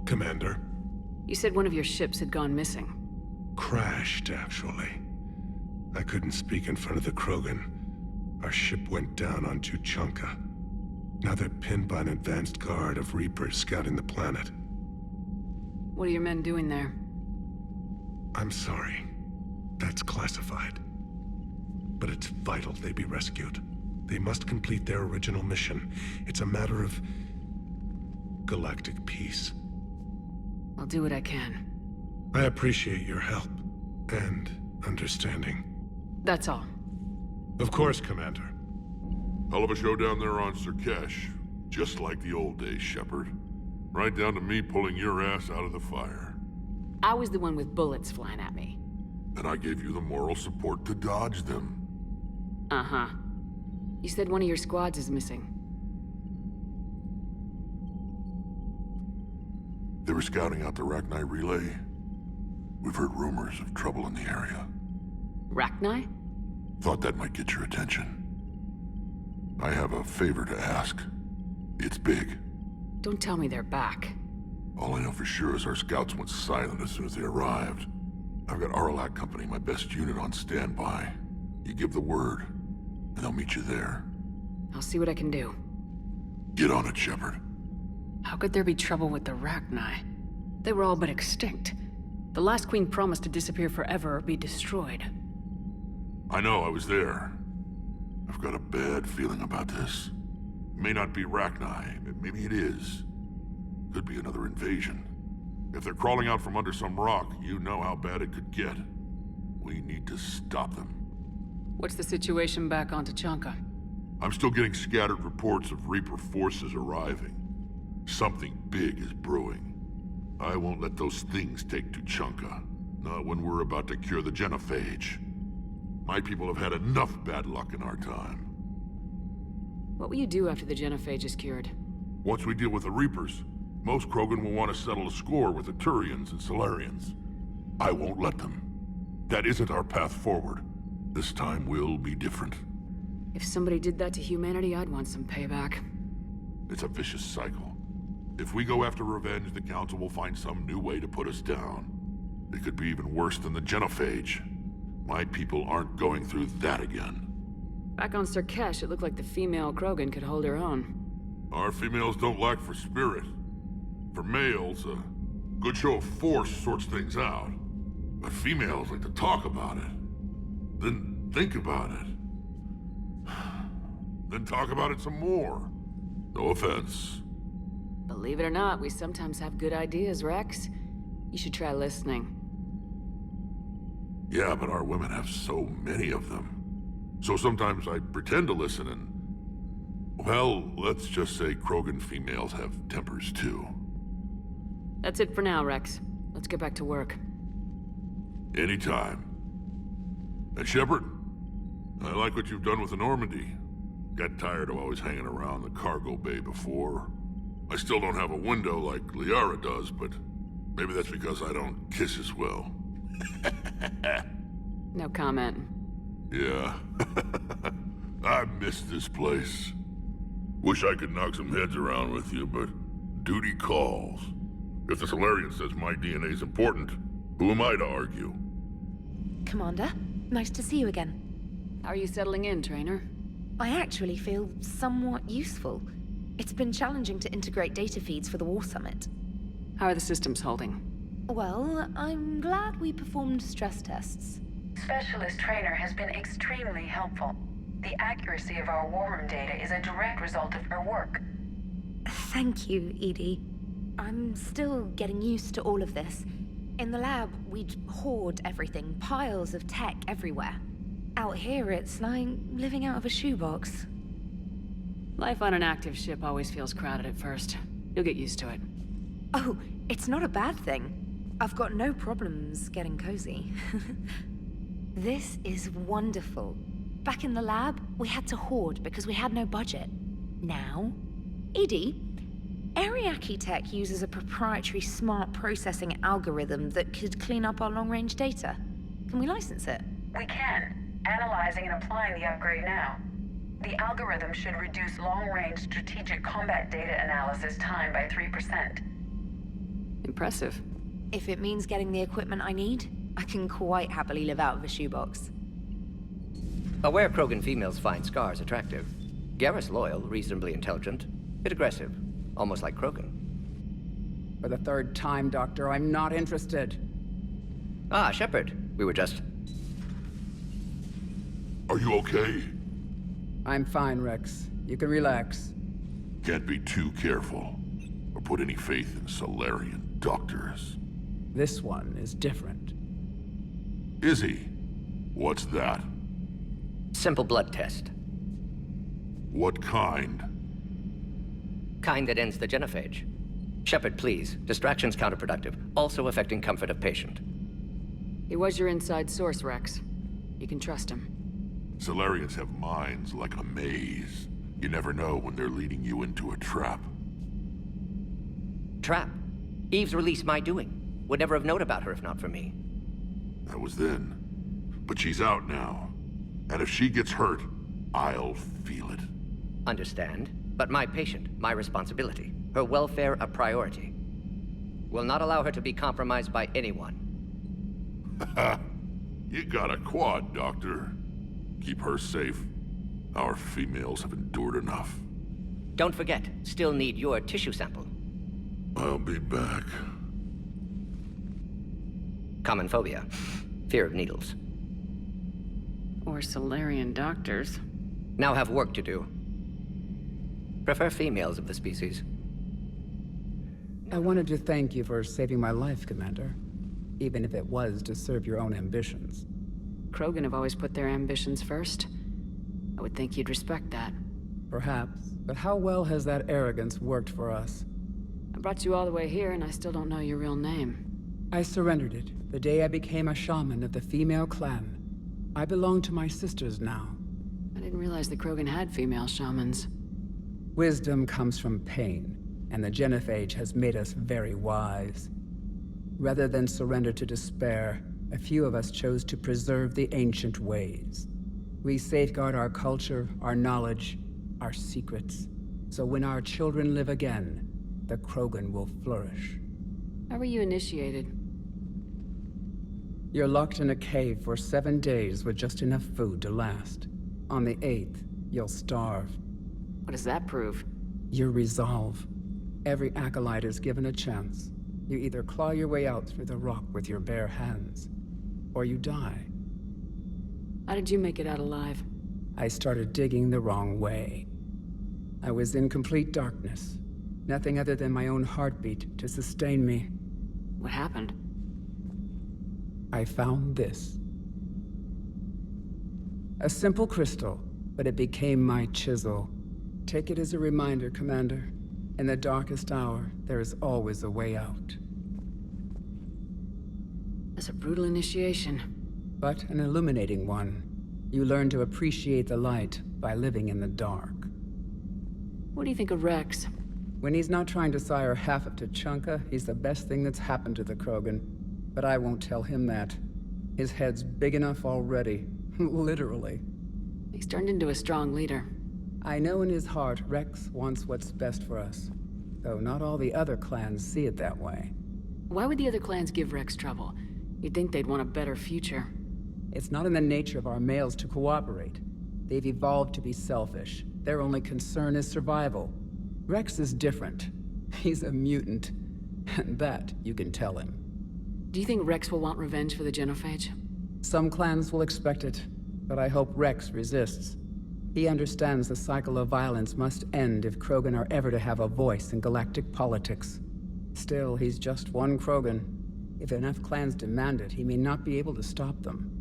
Commander. You said one of your ships had gone missing. Crashed, actually. I couldn't speak in front of the Krogan. Our ship went down on Tuchanka. Now they're pinned by an advanced guard of Reapers scouting the planet. What are your men doing there? I'm sorry. That's classified. But it's vital they be rescued. They must complete their original mission. It's a matter of galactic peace. I'll do what I can. I appreciate your help and understanding. That's all. Of course, Commander. Hell of a show down there on Surkesh. Just like the old days, Shepard. Right down to me pulling your ass out of the fire. I was the one with bullets flying at me. And I gave you the moral support to dodge them. Uh-huh. You said one of your squads is missing. They were scouting out the Rachni relay. We've heard rumors of trouble in the area. Rachni? Thought that might get your attention. I have a favor to ask. It's big. Don't tell me they're back. All I know for sure is our scouts went silent as soon as they arrived. I've got Aralakh Company, my best unit, on standby. You give the word, and they'll meet you there. I'll see what I can do. Get on it, Shepard. How could there be trouble with the Rachni? They were all but extinct. The last queen promised to disappear forever or be destroyed. I know, I was there. I've got a bad feeling about this. It may not be Rachni, but maybe it is. Could be another invasion. If they're crawling out from under some rock, you know how bad it could get. We need to stop them. What's the situation back on Tuchanka? I'm still getting scattered reports of Reaper forces arriving. Something big is brewing. I won't let those things take Tuchanka. Not when we're about to cure the genophage. My people have had enough bad luck in our time. What will you do after the genophage is cured? Once we deal with the Reapers, most Krogan will want to settle a score with the Turians and Solarians. I won't let them. That isn't our path forward. This time will be different. If somebody did that to humanity, I'd want some payback. It's a vicious cycle. If we go after revenge, the Council will find some new way to put us down. It could be even worse than the genophage. My people aren't going through that again. Back on Surkesh, it looked like the female Krogan could hold her own. Our females don't lack for spirit. For males, a good show of force sorts things out. But females like to talk about it. Then think about it. Then talk about it some more. No offense. Believe it or not, we sometimes have good ideas, Rex. You should try listening. Yeah, but our women have so many of them. So sometimes I pretend to listen and... Well, let's just say Krogan females have tempers too. That's it for now, Rex. Let's get back to work. Anytime. And Shepard, I like what you've done with the Normandy. Got tired of always hanging around the cargo bay before. I still don't have a window like Liara does, but maybe that's because I don't kiss as well. No comment. Yeah. I miss this place. Wish I could knock some heads around with you, but duty calls. If the Solarian says my DNA's important, who am I to argue? Commander, nice to see you again. How are you settling in, Trainer? I actually feel somewhat useful. It's been challenging to integrate data feeds for the War Summit. How are the systems holding? Well, I'm glad we performed stress tests. Specialist Trainer has been extremely helpful. The accuracy of our war room data is a direct result of her work. Thank you, Edie. I'm still getting used to all of this. In the lab, we'd hoard everything, piles of tech everywhere. Out here, it's like living out of a shoebox. Life on an active ship always feels crowded at first. You'll get used to it. Oh, it's not a bad thing. I've got no problems getting cozy. This is wonderful. Back in the lab, we had to hoard because we had no budget. Now, Edie, Ariake Tech uses a proprietary smart processing algorithm that could clean up our long-range data. Can we license it? We can. Analyzing and applying the upgrade now. The algorithm should reduce long-range strategic combat data analysis time by 3%. Impressive. If it means getting the equipment I need, I can quite happily live out of a shoebox. Aware Krogan females find scars attractive. Garrus loyal, reasonably intelligent, bit aggressive, almost like Krogan. For the third time, Doctor, I'm not interested. Ah, Shepard. We were just... Are you okay? I'm fine, Rex. You can relax. Can't be too careful, or put any faith in Solarian doctors. This one is different. Is he? What's that? Simple blood test. What kind? Kind that ends the genophage. Shepard, please. Distraction's counterproductive, also affecting comfort of patient. He was your inside source, Rex. You can trust him. Solarians have minds like a maze. You never know when they're leading you into a trap. Trap. Eve's release my doing. Would never have known about her if not for me. That was then. But she's out now. And if she gets hurt, I'll feel it. Understand. But my patient, my responsibility. Her welfare a priority. Will not allow her to be compromised by anyone. You got a quad, Doctor. Keep her safe. Our females have endured enough. Don't forget, still need your tissue sample. I'll be back. Common phobia. Fear of needles. Or Solarian doctors. Now have work to do. Prefer females of the species. I wanted to thank you for saving my life, Commander. Even if it was to serve your own ambitions. Krogan have always put their ambitions first. I would think you'd respect that. Perhaps. But how well has that arrogance worked for us? I brought you all the way here and I still don't know your real name. I surrendered it the day I became a shaman of the female clan. I belong to my sisters now. I didn't realize the Krogan had female shamans. Wisdom comes from pain, and the genophage has made us very wise. Rather than surrender to despair, a few of us chose to preserve the ancient ways. We safeguard our culture, our knowledge, our secrets. So when our children live again, the Krogan will flourish. How were you initiated? You're locked in a cave for 7 days with just enough food to last. On the 8th, you'll starve. What does that prove? Your resolve. Every acolyte is given a chance. You either claw your way out through the rock with your bare hands, or you die. How did you make it out alive? I started digging the wrong way. I was in complete darkness. Nothing other than my own heartbeat to sustain me. What happened? I found this. A simple crystal, but it became my chisel. Take it as a reminder, Commander. In the darkest hour, there is always a way out. That's a brutal initiation. But an illuminating one. You learn to appreciate the light by living in the dark. What do you think of Rex? When he's not trying to sire half of Tuchanka, he's the best thing that's happened to the Krogan. But I won't tell him that. His head's big enough already. Literally. He's turned into a strong leader. I know in his heart Rex wants what's best for us. Though not all the other clans see it that way. Why would the other clans give Rex trouble? You'd think they'd want a better future. It's not in the nature of our males to cooperate. They've evolved to be selfish. Their only concern is survival. Rex is different. He's a mutant. And that you can tell him. Do you think Rex will want revenge for the genophage? Some clans will expect it, but I hope Rex resists. He understands the cycle of violence must end if Krogan are ever to have a voice in galactic politics. Still, he's just one Krogan. If enough clans demand it, he may not be able to stop them.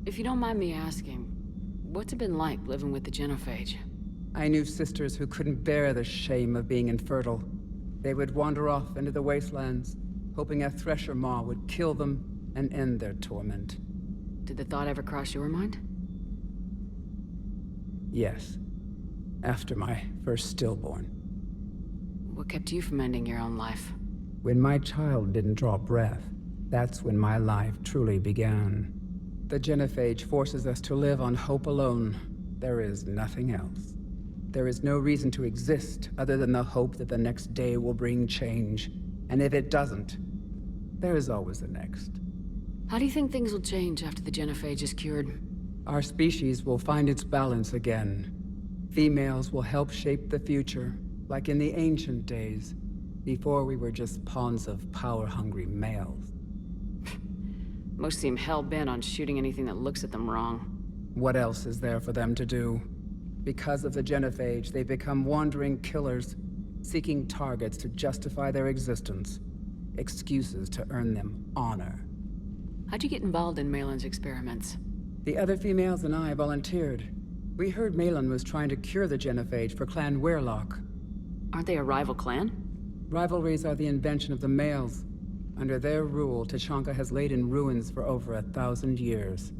If you don't mind me asking, what's it been like living with the genophage? I knew sisters who couldn't bear the shame of being infertile. They would wander off into the wastelands, hoping a thresher maw would kill them and end their torment. Did the thought ever cross your mind? Yes. After my first stillborn. What kept you from ending your own life? When my child didn't draw breath, that's when my life truly began. The genophage forces us to live on hope alone. There is nothing else. There is no reason to exist other than the hope that the next day will bring change. And if it doesn't, there is always the next. How do you think things will change after the genophage is cured? Our species will find its balance again. Females will help shape the future, like in the ancient days, before we were just pawns of power-hungry males. Most seem hell-bent on shooting anything that looks at them wrong. What else is there for them to do? Because of the genophage, they become wandering killers, seeking targets to justify their existence, excuses to earn them honor. How'd you get involved in Malin's experiments? The other females and I volunteered. We heard Malin was trying to cure the genophage for Clan Weirlock. Aren't they a rival clan? Rivalries are the invention of the males. Under their rule, Tuchanka has laid in ruins for over 1,000 years.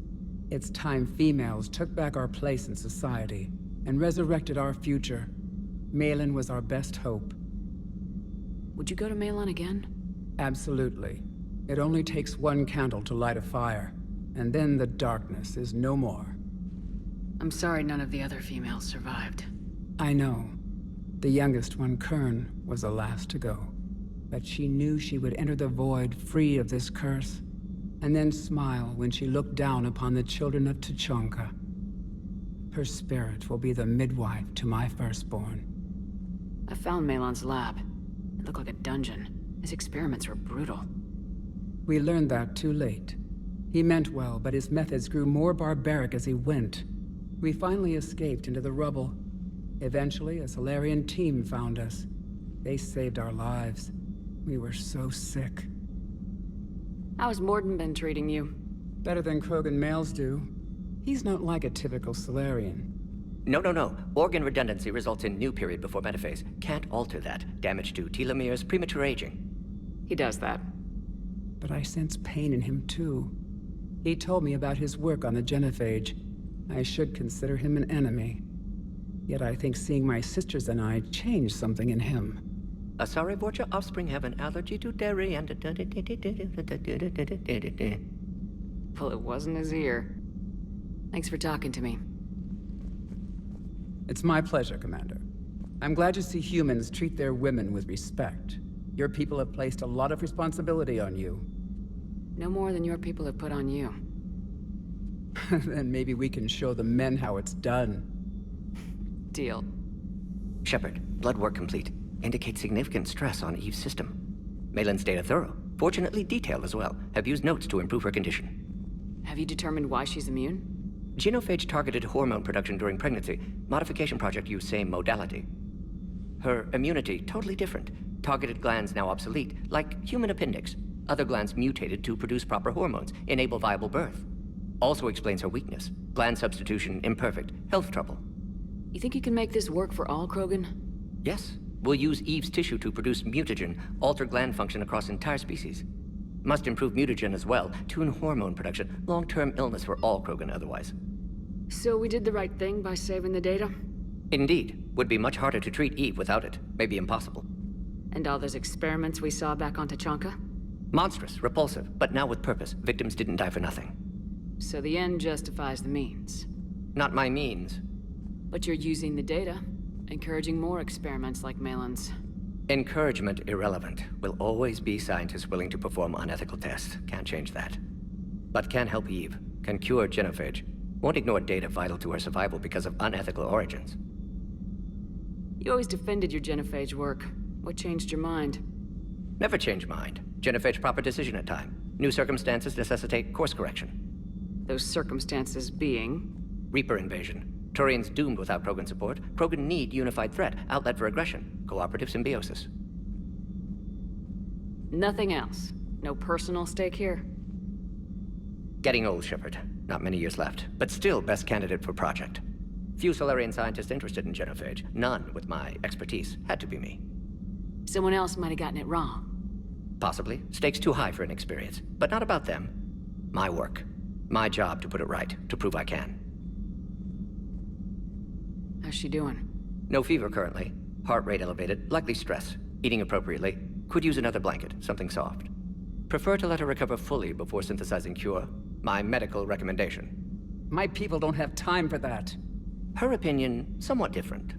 It's time females took back our place in society and resurrected our future. Malin was our best hope. Would you go to Malin again? Absolutely. It only takes one candle to light a fire, and then the darkness is no more. I'm sorry none of the other females survived. I know. The youngest one, Kern, was the last to go. But she knew she would enter the void free of this curse, and then smile when she looked down upon the children of Tuchanka. Her spirit will be the midwife to my firstborn. I found Malin's lab. It looked like a dungeon. His experiments were brutal. We learned that too late. He meant well, but his methods grew more barbaric as he went. We finally escaped into the rubble. Eventually, a Solarian team found us. They saved our lives. We were so sick. How's Morden been treating you? Better than Krogan males do. He's not like a typical Solarian. No. Organ redundancy results in new period before metaphase. Can't alter that. Damage to telomeres, premature aging. He does that. But I sense pain in him too. He told me about his work on the genophage. I should consider him an enemy. Yet I think seeing my sisters and I changed something in him. Sorry, Vorcha offspring have an allergy to dairy and... Well, it wasn't his ear. Thanks for talking to me. It's my pleasure, Commander. I'm glad to see humans treat their women with respect. Your people have placed a lot of responsibility on you. No more than your people have put on you. Then maybe we can show the men how it's done. Deal. Shepard, blood work complete. Indicates significant stress on Eve's system. Malin's data thorough. Fortunately detailed as well. Have used notes to improve her condition. Have you determined why she's immune? Genophage targeted hormone production during pregnancy. Modification project used same modality. Her immunity, totally different. Targeted glands now obsolete, like human appendix. Other glands mutated to produce proper hormones, enable viable birth. Also explains her weakness. Gland substitution imperfect. Health trouble. You think you can make this work for all Krogan? Yes. We'll use Eve's tissue to produce mutagen, alter gland function across entire species. Must improve mutagen as well, tune hormone production, long-term illness for all Krogan otherwise. So we did the right thing by saving the data? Indeed. Would be much harder to treat Eve without it. Maybe impossible. And all those experiments we saw back on Tuchanka? Monstrous, repulsive, but now with purpose. Victims didn't die for nothing. So the end justifies the means. Not my means. But you're using the data, encouraging more experiments like Malin's. Encouragement irrelevant. Will always be scientists willing to perform unethical tests. Can't change that. But can help Eve. Can cure genophage. Won't ignore data vital to her survival because of unethical origins. You always defended your genophage work. What changed your mind? Never change mind. Genophage proper decision at time. New circumstances necessitate course correction. Those circumstances being? Reaper invasion. Turians doomed without Krogan support. Krogan need unified threat, outlet for aggression, cooperative symbiosis. Nothing else? No personal stake here? Getting old, Shepard. Not many years left, but still best candidate for project. Few Solarian scientists interested in genophage. None with my expertise. Had to be me. Someone else might have gotten it wrong. Possibly. Stakes too high for inexperience. But not about them. My work. My job to put it right, to prove I can. How's she doing? No fever currently. Heart rate elevated, likely stress. Eating appropriately. Could use another blanket, something soft. Prefer to let her recover fully before synthesizing cure. My medical recommendation. My people don't have time for that. Her opinion, somewhat different.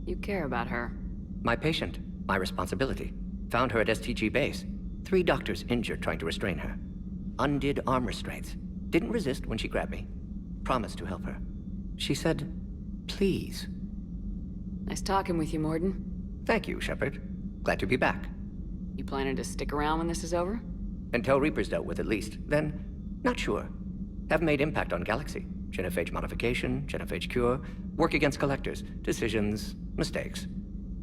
You care about her. My patient, my responsibility. Found her at STG base. 3 doctors injured trying to restrain her. Undid arm restraints. Didn't resist when she grabbed me. Promised to help her. She said, please. Nice talking with you, Morden. Thank you, Shepard. Glad to be back. You planning to stick around when this is over? Until Reaper's dealt with, at least. Then, not sure. Have made impact on Galaxy. Genophage modification, genophage cure, work against collectors, decisions, mistakes.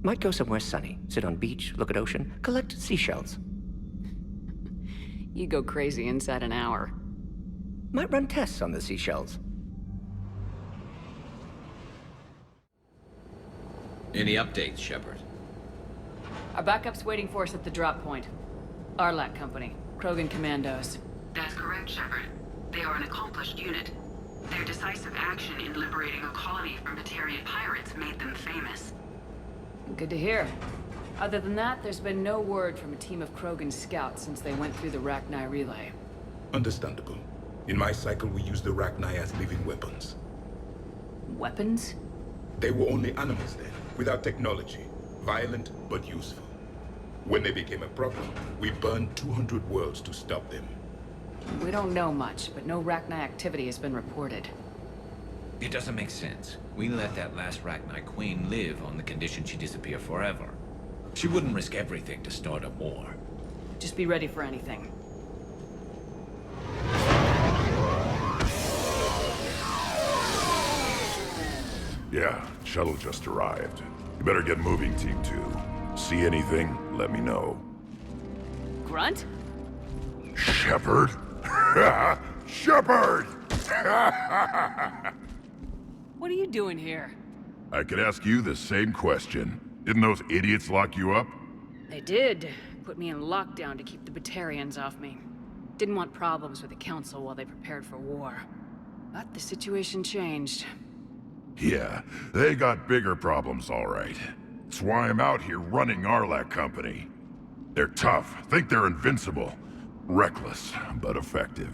Might go somewhere sunny, sit on beach, look at ocean, collect seashells. You go crazy inside an hour. Might run tests on the seashells. Any updates, Shepard? Our backup's waiting for us at the drop point. Aralakh Company, Krogan Commandos. That's correct, Shepard. They are an accomplished unit. Their decisive action in liberating a colony from Batarian pirates made them famous. Good to hear. Other than that, there's been no word from a team of Krogan scouts since they went through the Rachni relay. Understandable. In my cycle, we use the Rachni as living weapons. Weapons? They were only animals then, without technology. Violent, but useful. When they became a problem, we burned 200 worlds to stop them. We don't know much, but no Rachni activity has been reported. It doesn't make sense. We let that last Rachni Queen live on the condition she disappear forever. She wouldn't risk everything to start a war. Just be ready for anything. Yeah, shuttle just arrived. You better get moving, Team 2. See anything, let me know. Grunt? Shepard? Shepard! What are you doing here? I could ask you the same question. Didn't those idiots lock you up? They did. Put me in lockdown to keep the Batarians off me. Didn't want problems with the Council while they prepared for war. But the situation changed. Yeah, they got bigger problems, all right. That's why I'm out here running Aralakh Company. They're tough, think they're invincible. Reckless, but effective.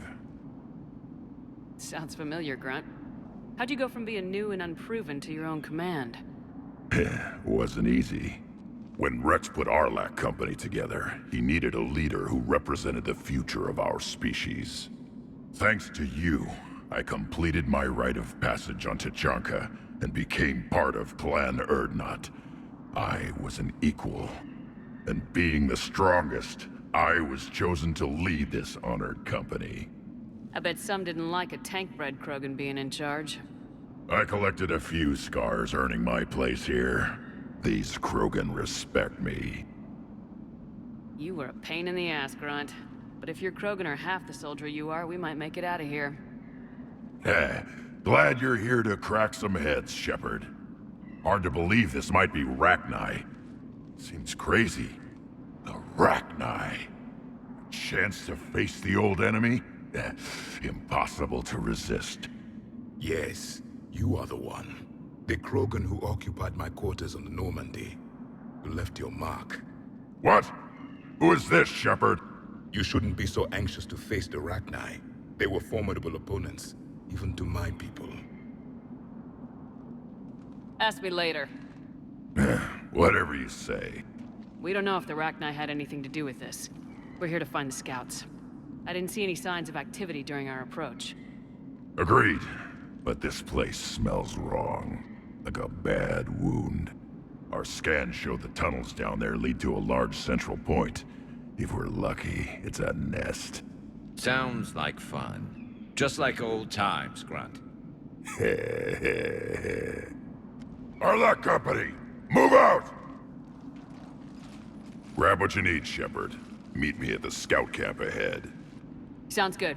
Sounds familiar, Grunt. How'd you go from being new and unproven to your own command? Wasn't easy. When Rex put Aralakh Company together, he needed a leader who represented the future of our species. Thanks to you, I completed my rite of passage on Tachanka and became part of Clan Urdnot. I was an equal, and being the strongest, I was chosen to lead this honored company. I bet some didn't like a tank-bred Krogan being in charge. I collected a few scars earning my place here. These Krogan respect me. You were a pain in the ass, Grunt. But if your Krogan are half the soldier you are, we might make it out of here. Glad you're here to crack some heads, Shepard. Hard to believe this might be Rachni. Seems crazy. The Rachni. Chance to face the old enemy? Impossible to resist. Yes, you are the one. The Krogan who occupied my quarters on the Normandy. You left your mark. What? Who is this, Shepard? You shouldn't be so anxious to face the Rachni. They were formidable opponents, even to my people. Ask me later. Whatever you say. We don't know if the Rachni had anything to do with this. We're here to find the scouts. I didn't see any signs of activity during our approach. Agreed. But this place smells wrong. Like a bad wound. Our scans show the tunnels down there lead to a large central point. If we're lucky, it's a nest. Sounds like fun. Just like old times, Grunt. Aralakh Company, move out! Grab what you need, Shepard. Meet me at the scout camp ahead. Sounds good.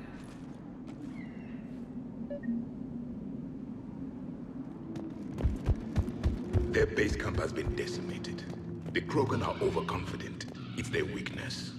Their base camp has been decimated. The Krogan are overconfident. It's their weakness.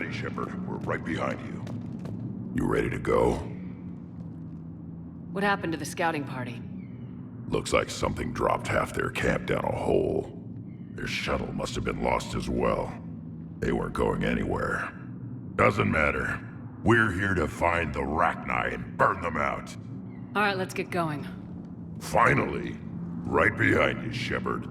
ready, Shepard. We're right behind you. You ready to go? What happened to the scouting party? Looks like something dropped half their camp down a hole. Their shuttle must have been lost as well. They weren't going anywhere. Doesn't matter. We're here to find the Rachni and burn them out. All right, let's get going. Finally. Right behind you, Shepard.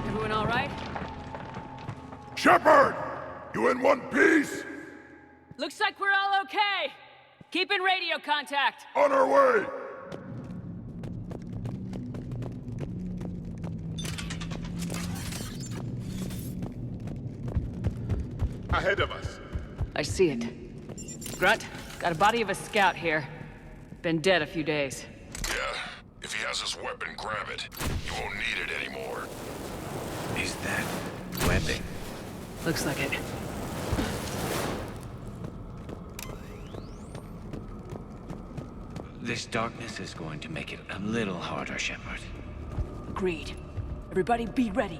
Everyone all right? Shepard! You in one piece? Looks like we're all okay. Keep in radio contact. On our way! Ahead of us. I see it. Grunt, got a body of a scout here. Been dead a few days. Yeah, if he has his weapon, grab it. You won't need it anymore. Is that webbing? Looks like it. This darkness is going to make it a little harder, Shepard. Agreed. Everybody be ready.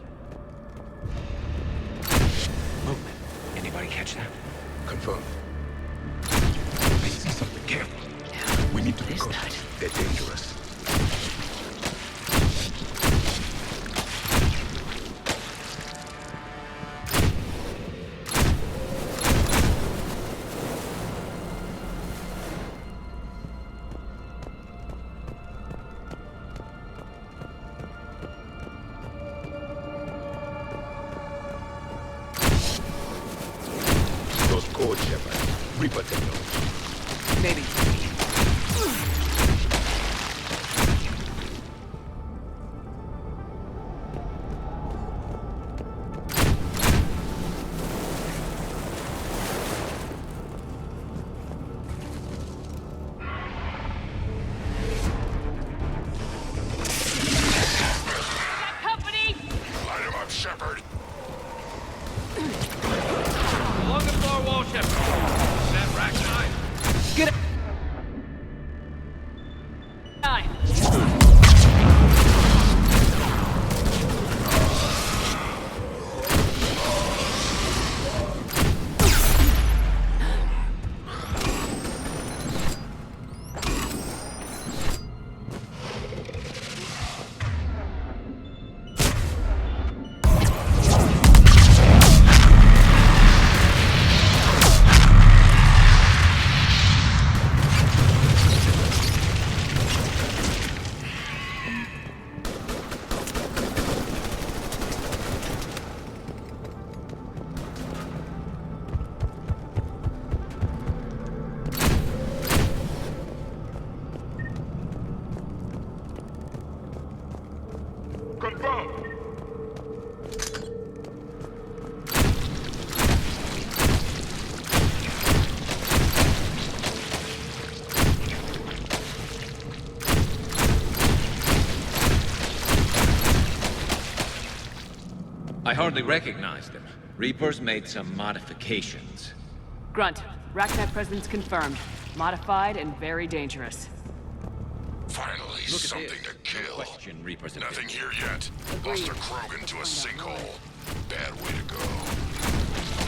Movement. Anybody catch that? Confirmed. I see something. Careful. We need to be What is cautious. that? They're dangerous. Those codes, Shepard. Reaper technology. Maybe. Company! Light him up, Shepard. Along the floor wall, Shepard. That Rachni. Get Nine. Confirmed. I hardly recognized them. Reapers made some modifications. Grunt, Rachni presence confirmed. Modified and very dangerous. Finally, Look at something this. to kill. No question Reapers have Nothing been- here yet. Lost a Krogan to a sinkhole. Bad way to go.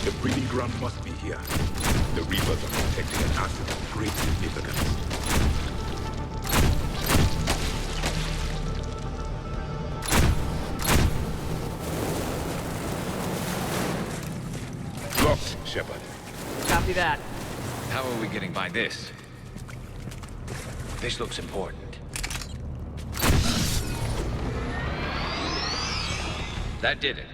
The breeding ground must be here. The Reapers are protecting an asset of great significance. Locked, Shepard. Copy that. How are we getting by this? This looks important. That did it.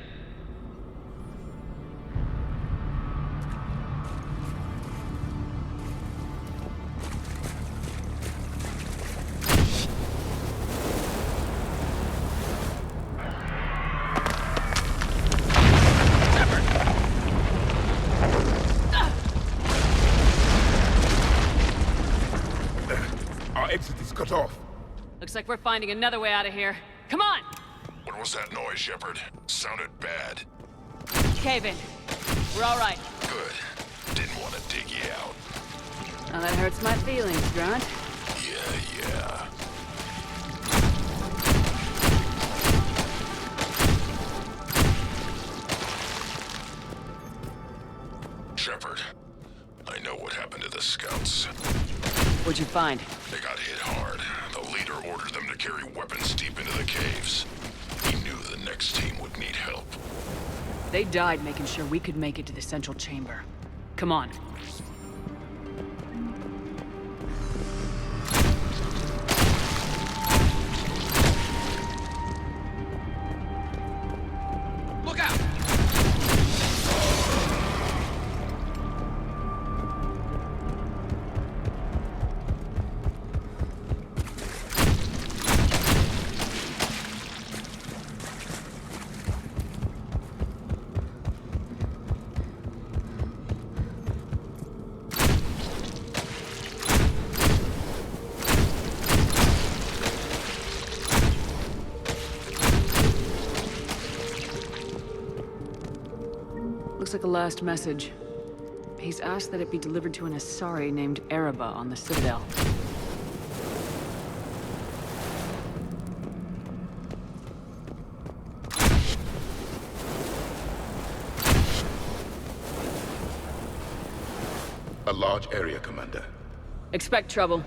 Our exit is cut off. Looks like we're finding another way out of here. Come on! What was that noise, Shepard? Sounded bad. Cave in. We're all right. Good. Didn't want to dig you out. Well, that hurts my feelings, Grunt. Yeah. Shepard, I know what happened to the scouts. What'd you find? They got hit hard. The leader ordered them to carry weapons deep into the caves. He knew the next team would need help. They died making sure we could make it to the central chamber. Come on. Look out! Looks like a last message. He's asked that it be delivered to an Asari named Ereba on the Citadel. A large area, Commander. Expect trouble.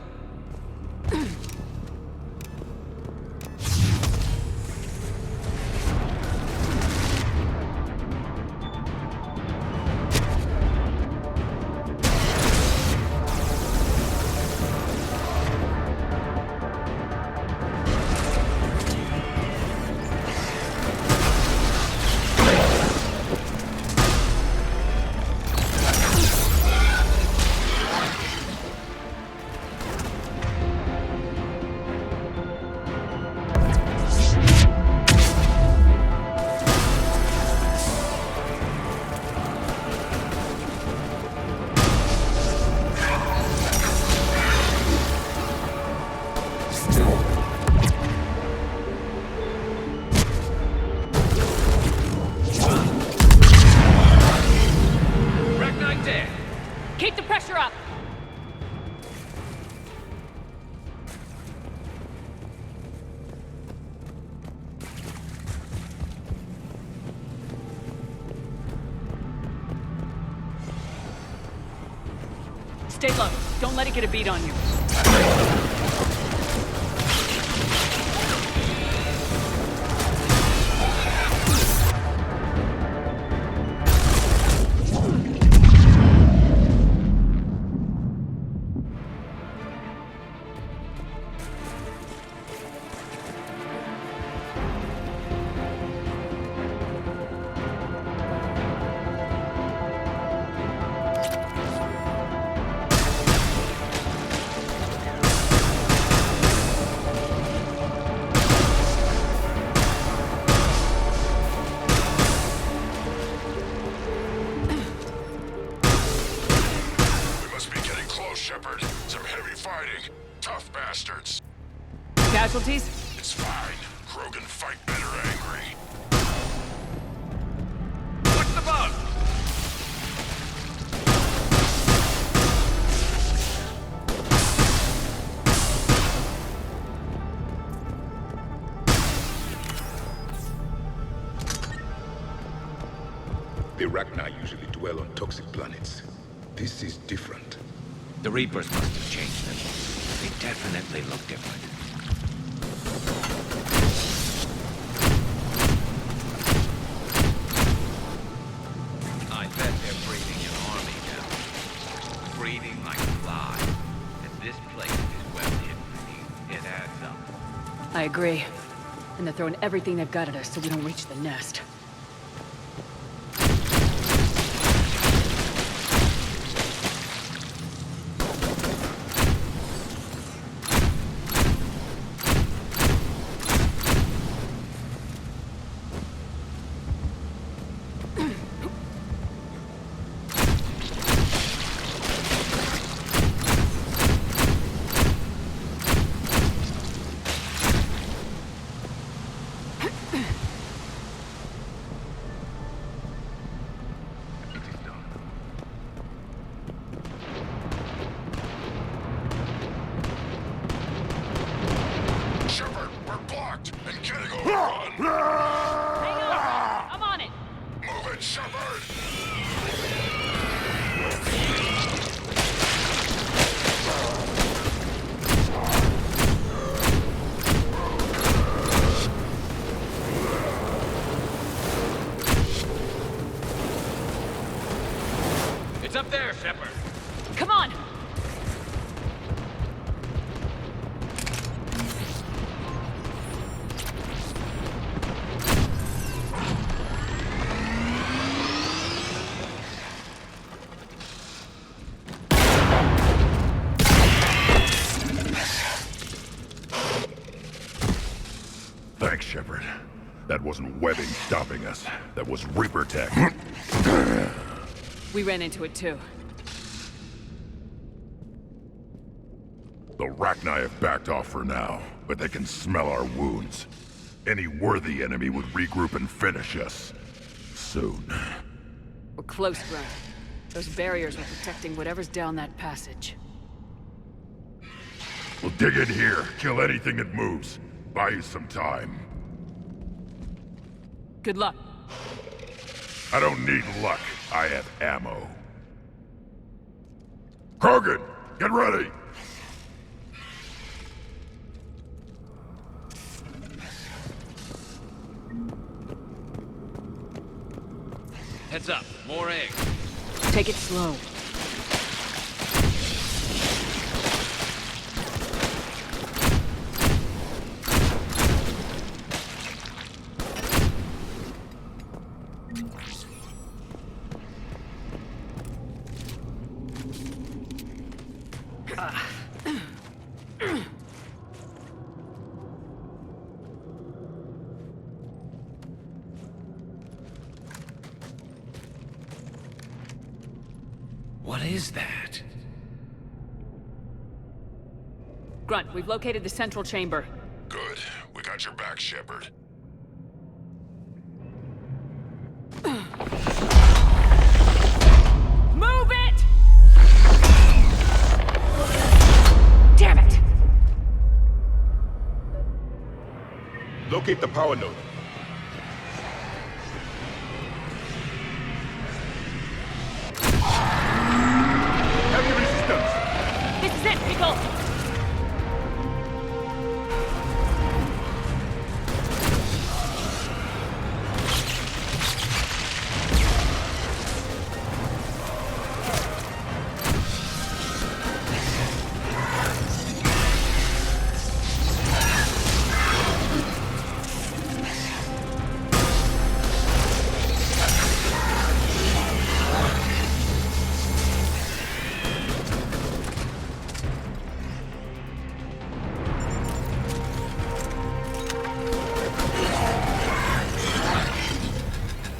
Keep the pressure up! Stay low. Don't let it get a beat on you. Shepard. Some heavy fighting. Tough bastards. Casualties? It's fine. Krogan fight better angry. What's the bug? The Rachni usually dwell on toxic planets. This is different. The Reapers must have changed them. They definitely look different. I bet they're breeding an army now. Breeding like flies. And this place is well hidden. It adds up. I agree. And they're throwing everything they've got at us so we don't reach the nest. Thanks, Shepard. That wasn't webbing stopping us. That was Reaper tech. We ran into it too. The Rachni have backed off for now, but they can smell our wounds. Any worthy enemy would regroup and finish us. Soon. We're close, Grunt. Those barriers are protecting whatever's down that passage. We'll dig in here, kill anything that moves. Buy you some time. Good luck. I don't need luck. I have ammo. Krogan, get ready! Heads up, more eggs. Take it slow. What is that? Grunt, we've located the central chamber. Good. We got your back, Shepard. Move it! Damn it! Locate the power node. Heavy resistance. This is it, people!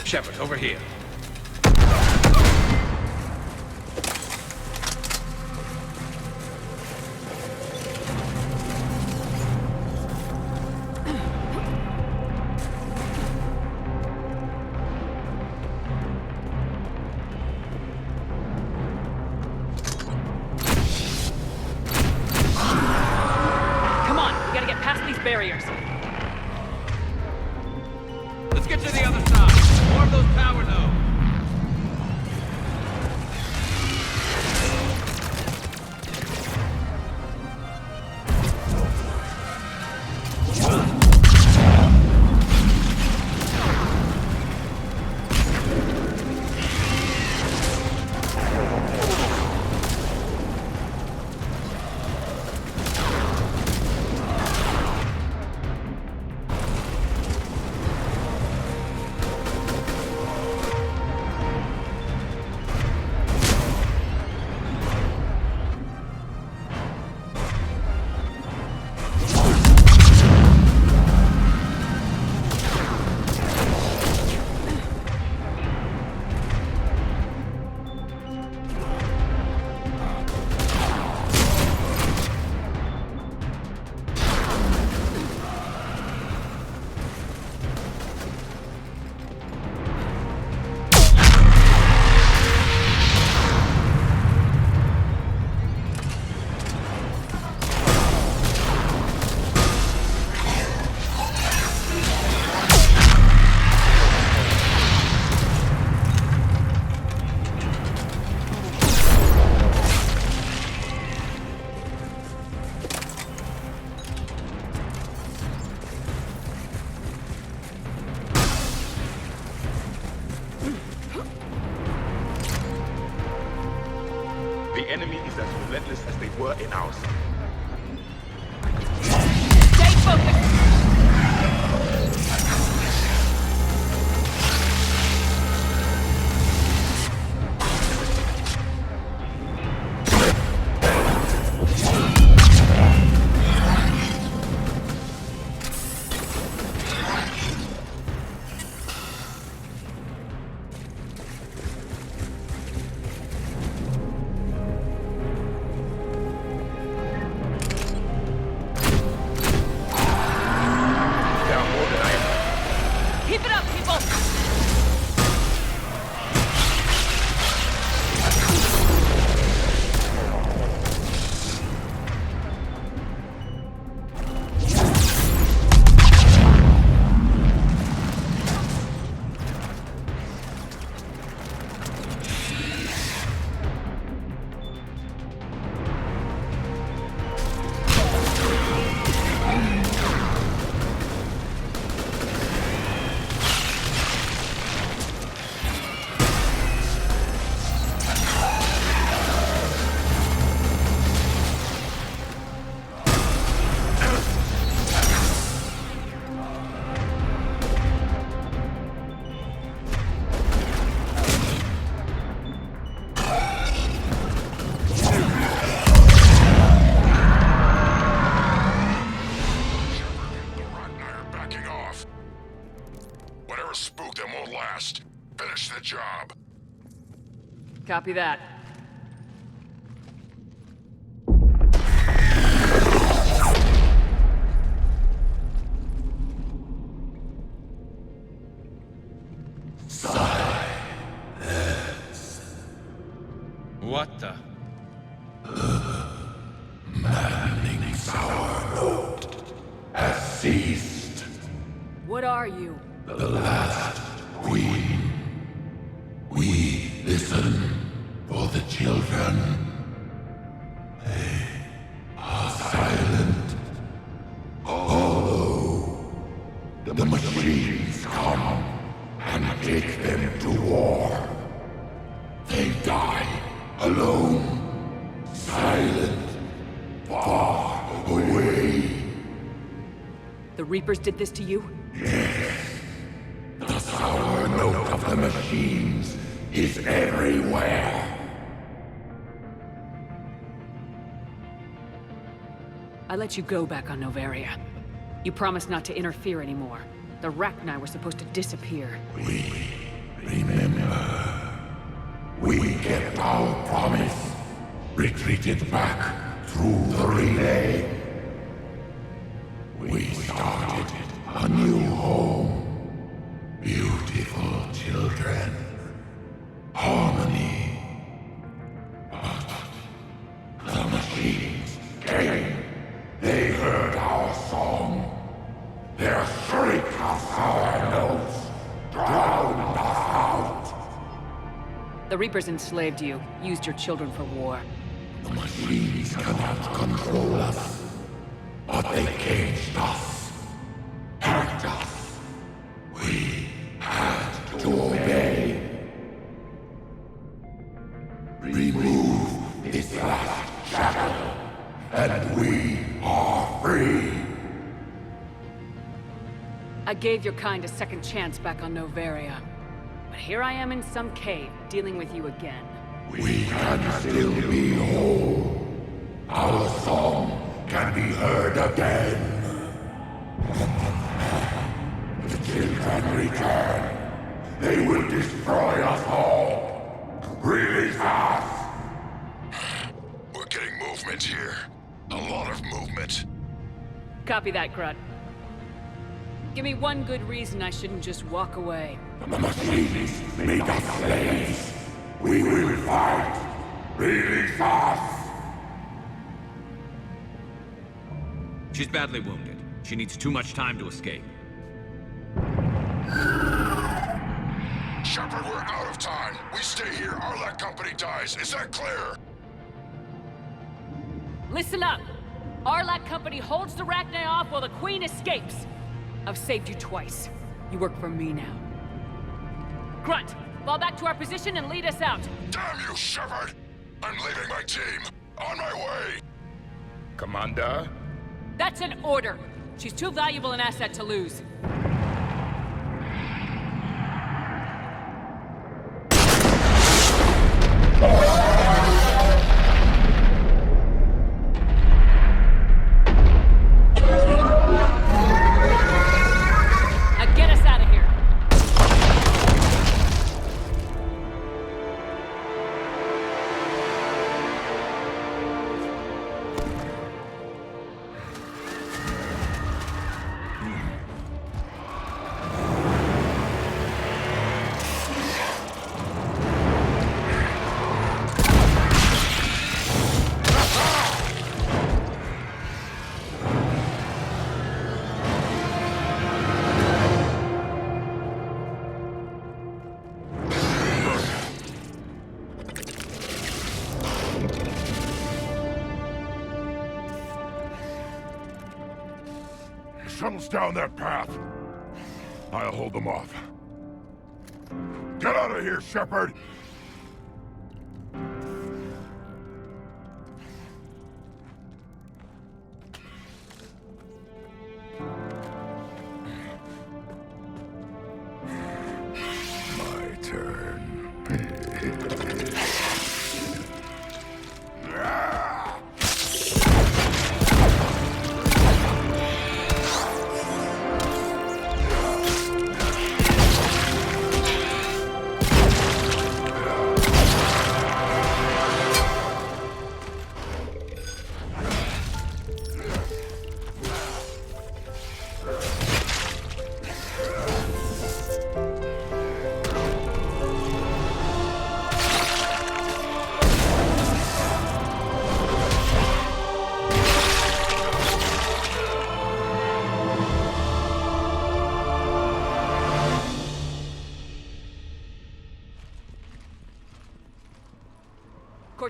Shepard, over here. Come on, we gotta get past these barriers. Let's get to the other side. More of those power nodes. The enemy is as relentless as they were in ours. Stay focused! Copy that. What the? Maddening sour note has ceased. What are you? The last queen. We listen for the children. They are silent. Although the machines come and take them to war, they die alone, silent, far away. The Reapers did this to you? Yes. The sour note of the machines is everywhere. I let you go back on Noveria. You promised not to interfere anymore. The Rachni were supposed to disappear. We remember. We kept our promise. Retreated back through the relay. We started a new home. Beautiful children. Harmony. But the machines came. They heard our song. Their shriek of sour notes drowned us out. The Reapers enslaved you, used your children for war. The machines cannot control us, but they caged us, hacked us. We had to obey. Remove this last shackle, and we are free. I gave your kind a second chance back on Noveria. But here I am in some cave, dealing with you again. We can still be whole. Our song can be heard again. The children return. They will destroy us all. Release us! We're getting movement here. A lot of movement. Copy that, Grunt. Give me one good reason I shouldn't just walk away. The machines make us slaves. We will fight. Release us! She's badly wounded. She needs too much time to escape. Shepard, we're out of time. We stay here, Aralakh Company dies. Is that clear? Listen up! Aralakh Company holds the Rachni off while the Queen escapes. I've saved you twice. You work for me now. Grunt, fall back to our position and lead us out. Damn you, Shepard! I'm leaving my team. On my way! Commander? That's an order. She's too valuable an asset to lose. Shuttles down that path. I'll hold them off. Get out of here, Shepard! My turn.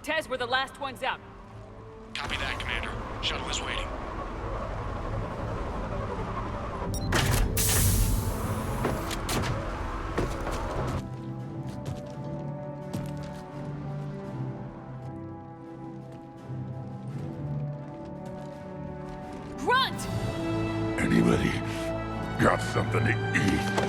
Cortez, we're the last ones out. Copy that, Commander. Shuttle is waiting. Grunt! Anybody got something to eat?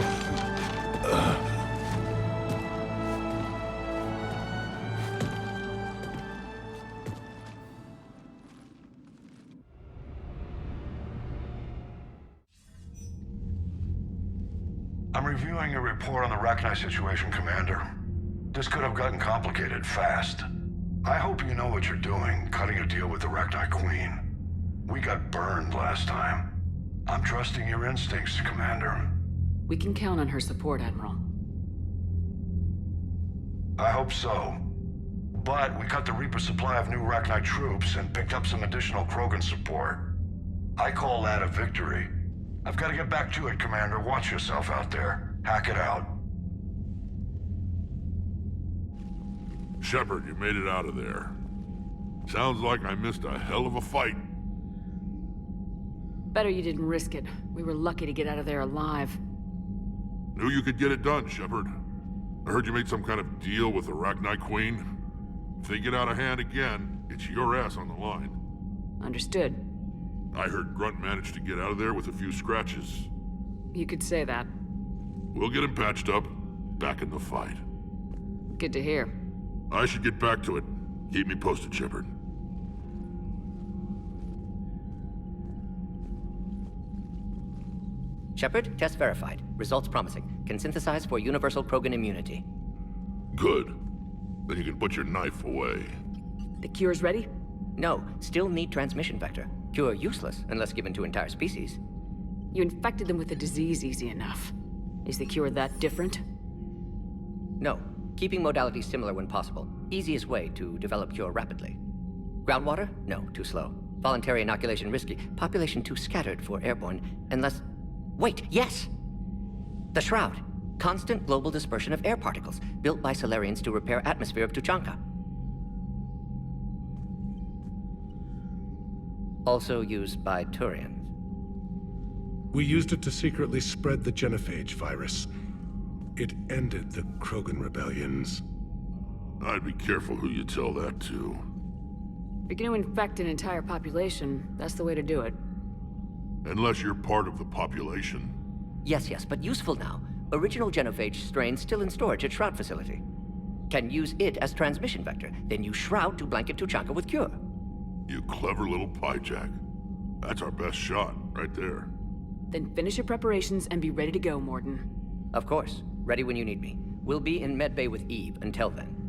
I'm reviewing your report on the Rachni situation, Commander. This could have gotten complicated fast. I hope you know what you're doing, cutting a deal with the Rachni Queen. We got burned last time. I'm trusting your instincts, Commander. We can count on her support, Admiral. I hope so. But we cut the Reaper supply of new Rachni troops and picked up some additional Krogan support. I call that a victory. I've got to get back to it, Commander. Watch yourself out there. Hack it out. Shepard, you made it out of there. Sounds like I missed a hell of a fight. Better you didn't risk it. We were lucky to get out of there alive. Knew you could get it done, Shepard. I heard you made some kind of deal with the Rachni Queen. If they get out of hand again, it's your ass on the line. Understood. I heard Grunt managed to get out of there with a few scratches. You could say that. We'll get him patched up, back in the fight. Good to hear. I should get back to it. Keep me posted, Shepard. Shepard, test verified. Results promising. Can synthesize for universal Krogan immunity. Good. Then you can put your knife away. The cure's ready? No, still need transmission vector. Cure useless unless given to entire species. You infected them with the disease easy enough. Is the cure that different? No, keeping modalities similar when possible. Easiest way to develop cure rapidly. Groundwater? No, too slow. Voluntary inoculation risky. Population too scattered for airborne, unless... Wait, yes! The Shroud. Constant global dispersion of air particles, built by Solarians to repair atmosphere of Tuchanka. Also used by Turians. We used it to secretly spread the genophage virus. It ended the Krogan rebellions. I'd be careful who you tell that to. If you're gonna infect an entire population, that's the way to do it. Unless you're part of the population. Yes, but useful now. Original genophage strain still in storage at Shroud facility. Can use it as transmission vector, then use Shroud to blanket Tuchanka with cure. You clever little pyjack. That's our best shot, right there. Then finish your preparations and be ready to go, Morden. Of course. Ready when you need me. We'll be in medbay with Eve until then.